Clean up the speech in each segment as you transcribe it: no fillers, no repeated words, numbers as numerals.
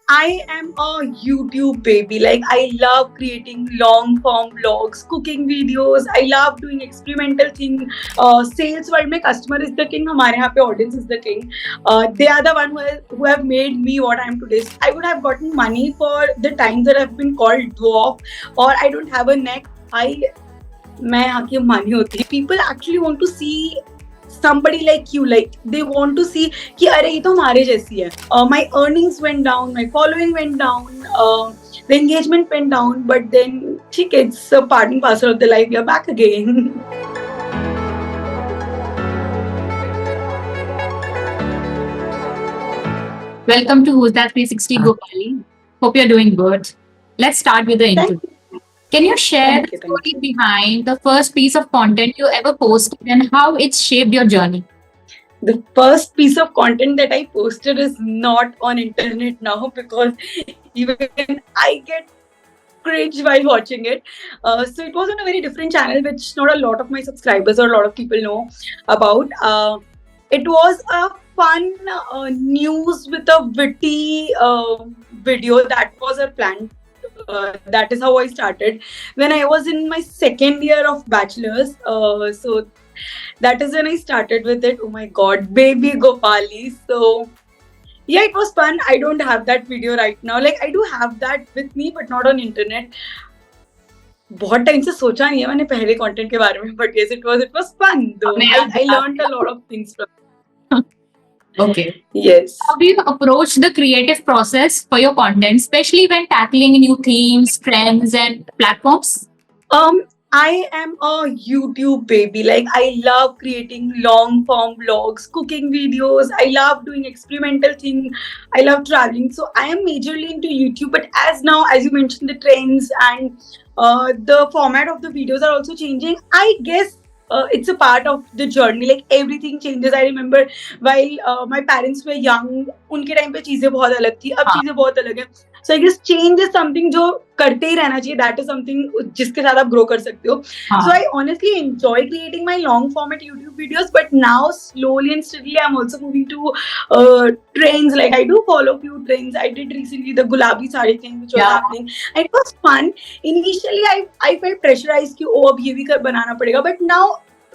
I am a YouTube baby. Like, I love creating long form vlogs, cooking videos. I love doing experimental thing. Sales world में customer is the king. हमारे यहाँ पे audience is the king. They are the one who have made me what I am today. I would have gotten money for the times that I've been called dwarf or I don't have a neck. मैं यहाँ की मानी होती. People actually want to see somebody like you, like they want to see कि अरे ये तो हमारे जैसी है. My earnings went down, my following went down, the engagement went down, but then ठीक है, it's a part and parcel of the life. We are back again. Welcome to Who's That 360 Gopali. Hope you're doing good. Let's start with the Thank interview. Can you share Thank the you, thank story behind the first piece of content you ever posted and how it shaped your journey? The first piece of content that I posted is not on internet now because even I get cringe while watching it. So it was on a very different channel which not a lot of my subscribers or a lot of people know about. It was a fun news with a witty video. That was our plan. That is how I started when I was in my second year of bachelor's. So that is when I started with it. Oh my god, baby Gopali. So yeah, it was fun. I don't have that video right now. Like I do have that with me, but not on internet. बहुत time से सोचा नहीं है मैंने पहले content के बारे में, but yes, it was fun though. I learned a lot of things from. Okay. Yes. How do you approach the creative process for your content, especially when tackling new themes, trends, and platforms? I am a YouTube baby. Like I love creating long form vlogs, cooking videos. I love doing experimental thing. I love traveling. So I am majorly into YouTube. But as now, as you mentioned, the trends and the format of the videos are also changing. I guess it's a part of the journey. Like everything changes. I remember while my parents were young, उनके time पे चीजें बहुत अलग थी, अब चीजें बहुत अलग है. So I guess change is something जो करते ही रहना चाहिए. That is something जिसके साथ आप grow कर सकते हो. So I honestly enjoy creating my long format YouTube videos, but now slowly and steadily I'm also moving to trends. Like I do follow few trends. I did recently the gulabi sari thing which was happening, and it was fun. Initially I felt pressurized कि अब ये भी बनाना पड़ेगा, but now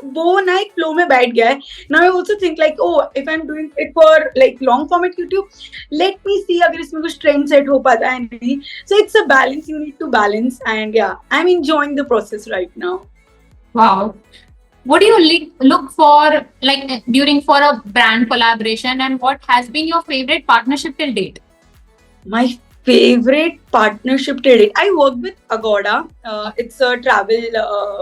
वो ना एक flow में बैठ गया है. Now I also think like, oh, if I'm doing it for like long format YouTube, let me see अगर इसमें कुछ trend set हो पाता है नहीं. So it's a balance. You need to balance, and yeah, I'm enjoying the process right now. Wow. What do you look for like during for a brand collaboration, and what has been your favorite partnership till date? My favorite partnership till date. I worked with Agoda. It's a travel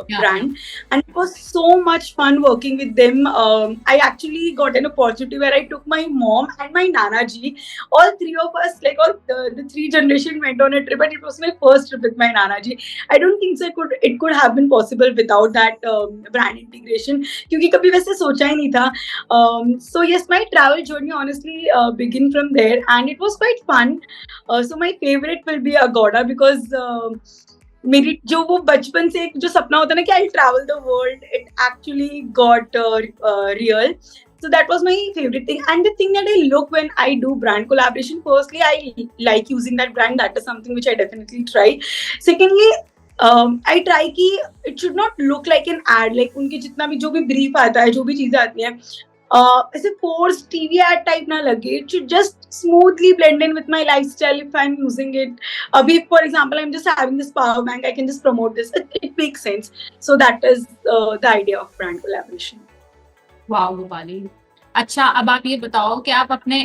brand, and it was so much fun working with them. I actually got an opportunity where I took my mom and my Nana ji. All three of us, like all the three generation, went on a trip, and it was my first trip with my Nana ji. I don't think so. It could have been possible without that brand integration. क्योंकि कभी वैसे सोचा ही नहीं था. So yes, my travel journey honestly began from there, and it was quite fun. So my favorite will be Agoda because मेरी जो वो बचपन से एक जो सपना होता है ना कि I'll travel the world, it actually got real. So that was my favorite thing. And the thing that I look when I do brand collaboration, firstly, I like using that brand. That is something which I definitely try. Secondly, I try कि it should not look like an ad. Like उनके जितना भी जो भी brief आता है, जो भी चीजें आती हैं, ऐसे forced TV ad type ना लगे. It should just smoothly blend in with my lifestyle if I'm using it. Abhi, for example, I'm just having this power bank, I can just promote this. It makes sense. So that is the idea of brand collaboration. वाह गोपाली. अच्छा, अब आप ये बताओ कि आप अपने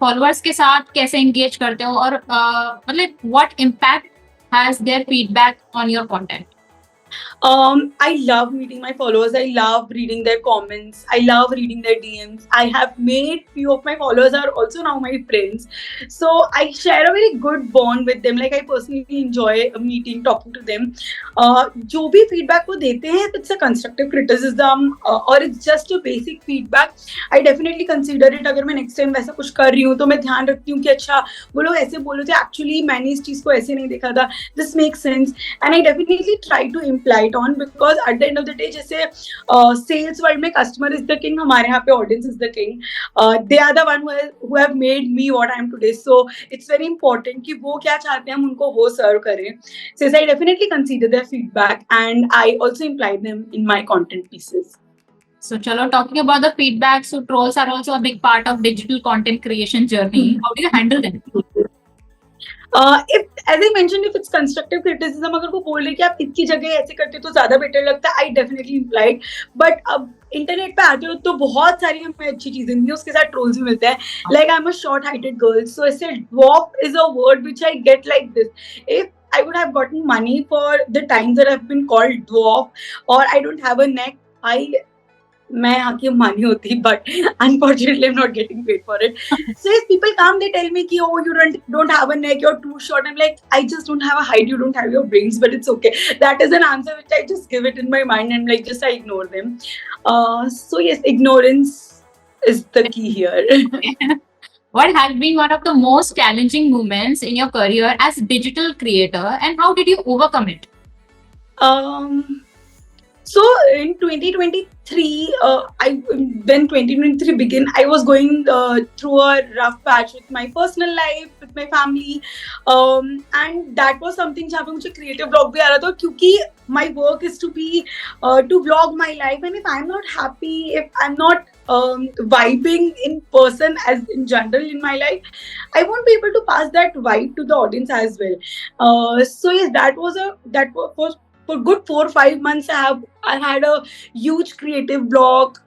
followers के साथ कैसे एंगेज करते हो और मतलब what impact has their feedback on your content? I love meeting my followers. I love reading their comments. I love reading their DMs. I have made few of my followers are also now my friends. So I share a very good bond with them. Like I personally enjoy meeting, talking to them. जो भी feedback वो देते हैं, if it's a constructive criticism or it's just a basic feedback, I definitely consider it. अगर मैं next time वैसा कुछ कर रही हूँ तो मैं ध्यान रखती हूँ कि अच्छा वो लोग ऐसे बोल रहे थे, actually मैंने इस चीज को ऐसे नहीं देखा था. This makes sense, and I definitely try to implied on, because at the end of the day, जैसे sales world में customer is the king, हमारे यहाँ पे audience is the king. They are the one who have made me what I am today. So it's very important कि वो क्या चाहते हैं हम उनको वो serve करें. So I definitely consider their feedback and I also imply them in my content pieces. So, chalo, talking about the feedback, so trolls are also a big part of digital content creation journey. How do you handle them? If, as I mentioned, if it's constructive criticism, अगर वो बोल रहे कि आप इसकी जगह ऐसे करते तो ज्यादा बेटर लगता है, I definitely implied. But अब इंटरनेट पे आते हो तो बहुत सारी हमें अच्छी चीजें मिलती हैं, उसके साथ ट्रोल्स भी मिलते हैं. Like I'm a short-heighted girl, so I said dwarf is a word which I get like this. If I would have gotten money for the times that I've been called dwarf or I don't have a neck, मैं यहाँ की मानी होती, but unfortunately I'm not getting paid for it. So if people come, they tell me कि oh you don't have a neck, you're too short. I'm like, I just don't have a height, you don't have your brains, but it's okay. That is an answer which I just give it in my mind and like just I ignore them. So yes, ignorance is the key here. What has been one of the most challenging moments in your career as digital creator, and how did you overcome it? So in 2023, when 2023 began, I was going through a rough patch with my personal life, with my family, and that was something जहाँ पे मुझे creative vlog भी आ रहा था, क्योंकि my work is to be to vlog my life, and if I'm not happy, if I'm not vibing in person as in general in my life, I won't be able to pass that vibe to the audience as well. So yes, that was for good 4 or 5 months. I had a huge creative block.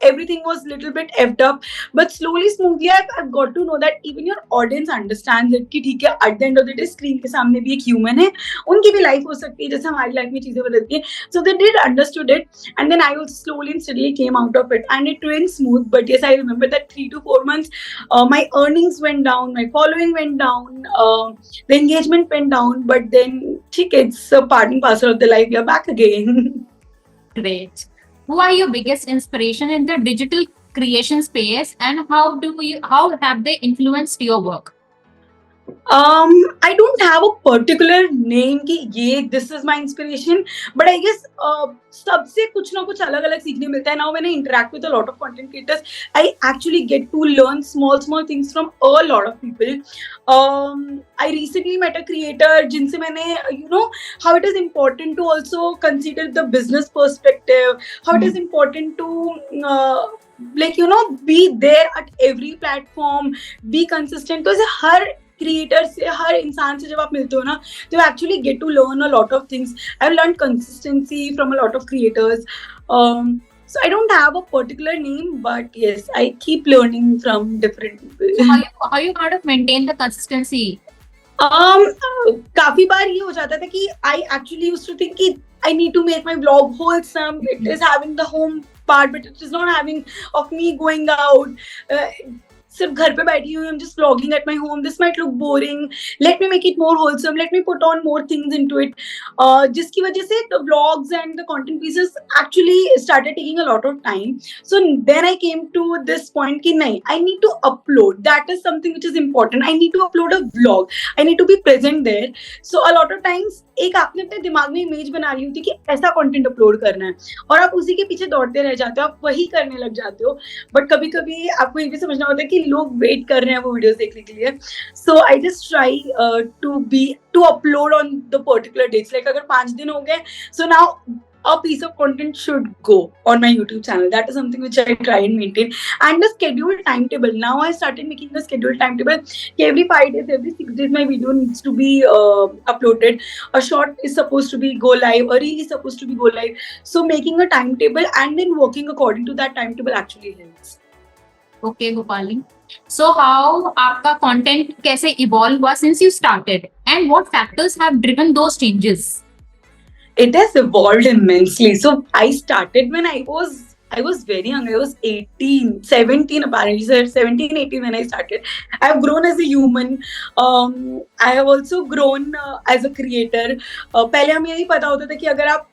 Everything was a little bit effed up, but slowly, smoothly, I've got to know that even your audience understands it. कि ठीक है, at the end of the day, screen के सामने भी एक human है, उनकी भी life हो सकती है, जैसे हमारी life में चीजें बदलती हैं. So they did understood it, and then I also slowly and steadily came out of it, and it went smooth. But yes, I remember that 3 to 4 months, my earnings went down, my following went down, the engagement went down. But then, ठीक है, it's a part and parcel of the life. We are back again. Great. Who are your biggest inspiration in the digital creation space, and how have they influenced your work? I don't have a particular name कि ये this is my inspiration, but I guess सबसे कुछ ना कुछ अलग अलग सीखने मिलता है. Now when I interact with a lot of content creators, I actually get to learn small things from a lot of people. I recently met a creator जिनसे मैंने how it is important to also consider the business perspective, how it is important to be there at every platform, be consistent. तो ऐसे हर creator से, हर इंसान से जब आप मिलते हो ना, तो you actually get to learn a lot of things. I've learned consistency from a lot of creators. So I don't have a particular name, but yes, I keep learning from different people. So how you kind of maintain the consistency? काफी बार ये हो जाता था कि I actually used to think कि I need to make my vlog wholesome. It is having the home part, but it is not having of me going out. सिर्फ घर पे बैठी हुई, I'm just vlogging at my home. This might look boring. Let me make it more wholesome. Let me put on more things into it. जिसकी वजह से the vlogs and the content pieces actually started taking a lot of time. So then I came to this point कि नहीं, I need to upload. That is something which is important. I need to upload a vlog. I need to be present there. So a lot of times एक आपने अपने दिमाग में image बना ली होती है कि ऐसा कंटेंट अपलोड करना है, और आप उसी के पीछे दौड़ते रह जाते हो, आप वही करने लग जाते हो. बट कभी कभी आपको ये भी समझना होता है कि लोग वेट कर रहे हैं वो वीडियोस देखने के लिए. So I just try to upload on the particular dates. Like अगर 5 दिन हो गए, so now a piece of content should go on my YouTube channel. That is something which I try and maintain. And the schedule timetable. Now I started making the schedule timetable. Every 5 days, every 6 days, my video needs to be uploaded. A short is supposed to be go live. A reel is supposed to be go live. So making a timetable and then working according to that timetable actually helps. Okay, Gopali. So how आपका content कैसे evolve हुआ since you started, and what factors have driven those changes? It has evolved immensely. So I started when I was very young. I was 17 apparently. So 17, 18 when I started. I have grown as a human. I have also grown as a creator. पहले हमें यही पता होता था कि अगर आप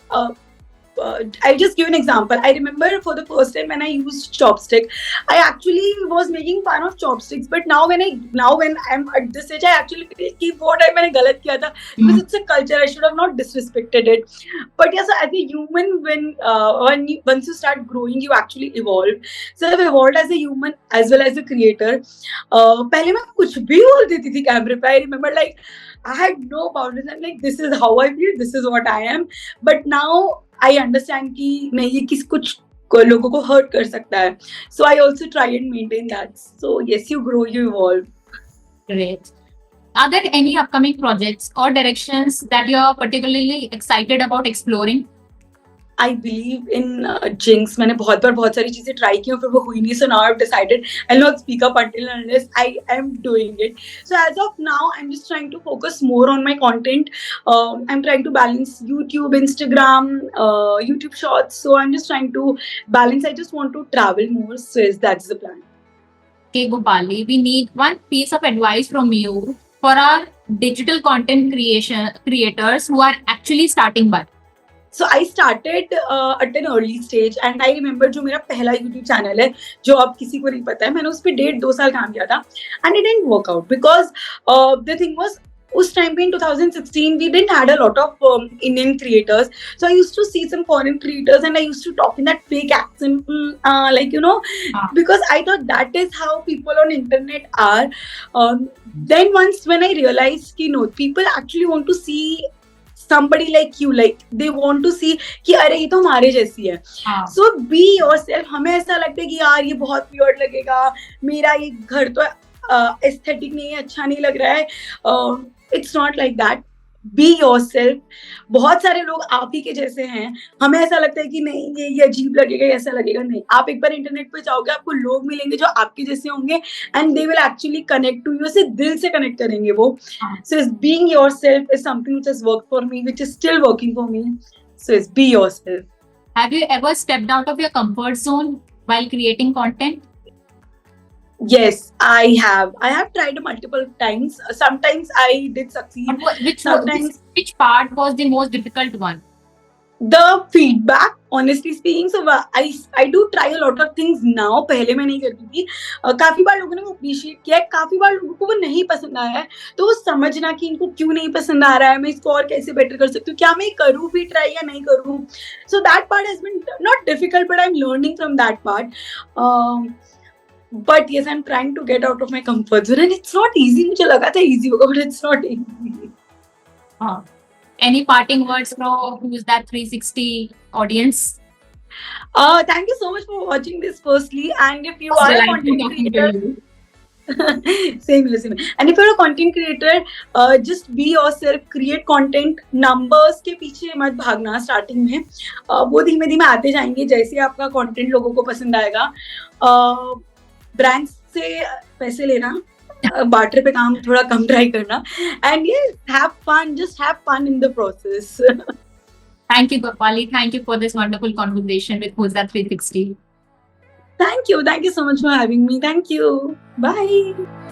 I'll just give an example. I remember for the first time when I used chopstick, I actually was making fun of chopsticks. But now when I'm at this age, I actually feel कि वो time मैंने गलत किया था, because it's a culture. I should have not disrespected it. But yes, as a human, once you start growing, you actually evolve. So I've evolved as a human as well as a creator. पहले मैं कुछ भी बोल देती थी कैमरे पे. I remember like I had no boundaries. I'm like, this is how I feel. This is what I am. But now I understand कि नहीं, ये कुछ लोगों को hurt कर सकता है. So I also try and maintain that. So yes, you grow, you evolve. Great. Are there any upcoming projects or directions that you are particularly excited about exploring? I believe in Jinx. मैंने बहुत बार बहुत सारी चीजें try की और फिर वो हुई नहीं. So now I've decided I'll not speak up until and unless I am doing it. So as of now, I'm just trying to focus more on my content. I'm trying to balance YouTube, Instagram, YouTube Shorts. So I'm just trying to balance. I just want to travel more. So yes, that's the plan. Okay, Gopali, we need one piece of advice from you for our digital content creators who are actually starting by. So I started at an early stage, and I remember जो मेरा पहला YouTube channel है, जो अब किसी को नहीं पता है, मैंने उस पे 1.5-2 साल काम किया था, and it didn't work out because the thing was, उस time पे in 2016 we didn't had a lot of Indian creators. So I used to see some foreign creators and I used to talk in that fake accent, like because I thought that is how people on internet are. Then once when I realized कि no, people actually want to see somebody like you, like they want to see कि अरे ये तो हमारे जैसी है. So be yourself. हमें ऐसा लगता है कि यार ये बहुत weird लगेगा, मेरा ये घर तो aesthetic नहीं है, अच्छा नहीं लग रहा है. It's not like that. Be yourself. बहुत सारे लोग आप ही के जैसे हैं. हमें ऐसा लगता है कि नहीं ये अजीब लगेगा, ऐसा लगेगा. नहीं, आप एक बार इंटरनेट पे जाओगे, आपको लोग मिलेंगे जो आपके जैसे होंगे and they will actually connect to you. से दिल से connect करेंगे वो. So being yourself is something which has worked for me, which is still working for me. So be yourself. Have you ever stepped out of your comfort zone while creating content? Yes, I have. I have tried multiple times. Sometimes I did succeed. Which part was the most difficult one? The feedback, honestly speaking. So I do try a lot of things now. पहले मैं नहीं करती थी. काफी बार लोगों ने वो appreciate किया है, काफी बार लोगों को वो नहीं पसंद आया है. तो वो समझना कि इनको क्यों नहीं पसंद आ रहा है, मैं इसको और कैसे better कर सकती हूँ, क्या मैं करूँ भी try या नहीं करूँ. So that part has been not difficult, but I'm learning from that part. But yes, I'm trying to get out of my comfort zone, and it's not easy. मुझे लगा था easy होगा, but it's not easy. Any parting words from Who's That 360 audience? Thank you so much for watching this firstly, and if you are a content creator, same. And if you're a content creator, just be yourself, create content. Numbers के पीछे मत भागना starting में. वो धीमे धीमे आते जाएंगे जैसे आपका content लोगों को पसंद आएगा. Brands से पैसे लेना, barter पे काम थोड़ा कम try करना, and yes, have fun. Just have fun in the process. Thank you, Gopali. Thank you for this wonderful conversation with Who's That 360. Thank you so much for having me. Thank you. Bye.